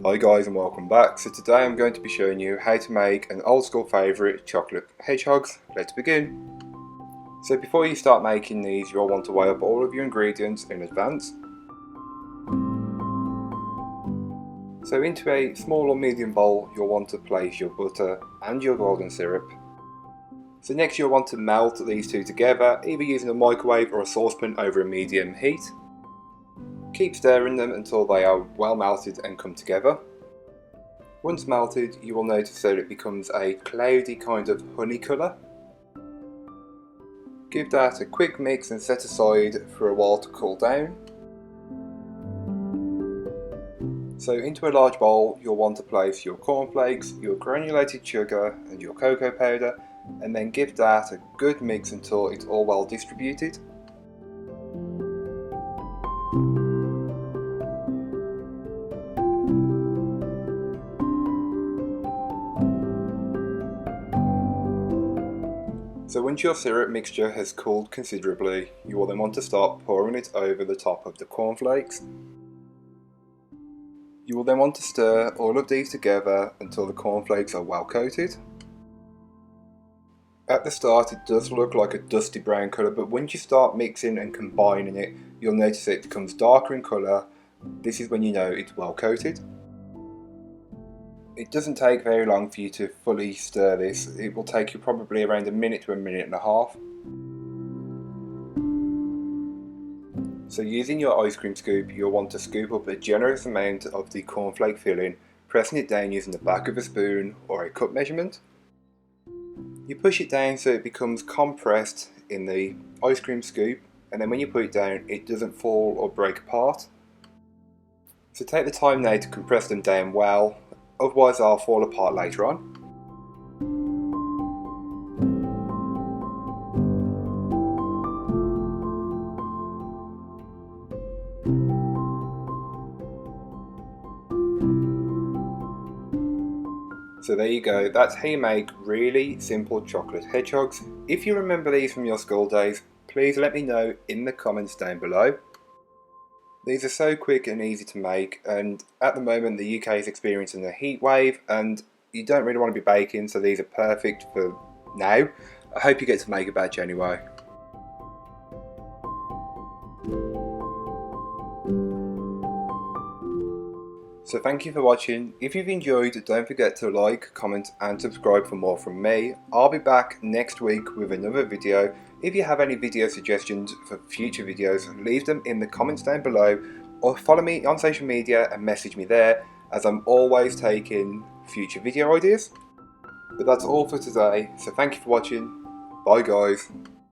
Hi guys and welcome back. So today I'm going to be showing you how to make an old school favourite, chocolate hedgehogs. Let's begin. So before you start making these, you'll want to weigh up all of your ingredients in advance. So into a small or medium bowl you'll want to place your butter and your golden syrup. So next you'll want to melt these two together, either using a microwave or a saucepan over a medium heat. Keep stirring them until they are well melted and come together. Once melted, you will notice that it becomes a cloudy kind of honey colour. Give that a quick mix and set aside for a while to cool down. So into a large bowl, you'll want to place your cornflakes, your granulated sugar and your cocoa powder, and then give that a good mix until it's all well distributed. So once your syrup mixture has cooled considerably, you will then want to start pouring it over the top of the cornflakes. You will then want to stir all of these together until the cornflakes are well coated. At the start it does look like a dusty brown colour, but once you start mixing and combining it, you'll notice it becomes darker in colour. This is when you know it's well coated. It doesn't take very long for you to fully stir this. It will take you probably around a minute to a minute and a half. So using your ice cream scoop, you'll want to scoop up a generous amount of the cornflake filling, pressing it down using the back of a spoon or a cup measurement. You push it down so it becomes compressed in the ice cream scoop, and then when you put it down it doesn't fall or break apart. So take the time now to compress them down well, otherwise they'll fall apart later on. So there you go, that's how you make really simple chocolate hedgehogs. If you remember these from your school days, please let me know in the comments down below. These are so quick and easy to make, and at the moment the UK is experiencing a heat wave and you don't really want to be baking, so these are perfect for now. I hope you get to make a batch anyway. So thank you for watching. If you've enjoyed, don't forget to like, comment and subscribe for more from me. I'll be back next week with another video. If you have any video suggestions for future videos, leave them in the comments down below or follow me on social media and message me there, as I'm always taking future video ideas. But that's all for today, so thank you for watching. Bye guys.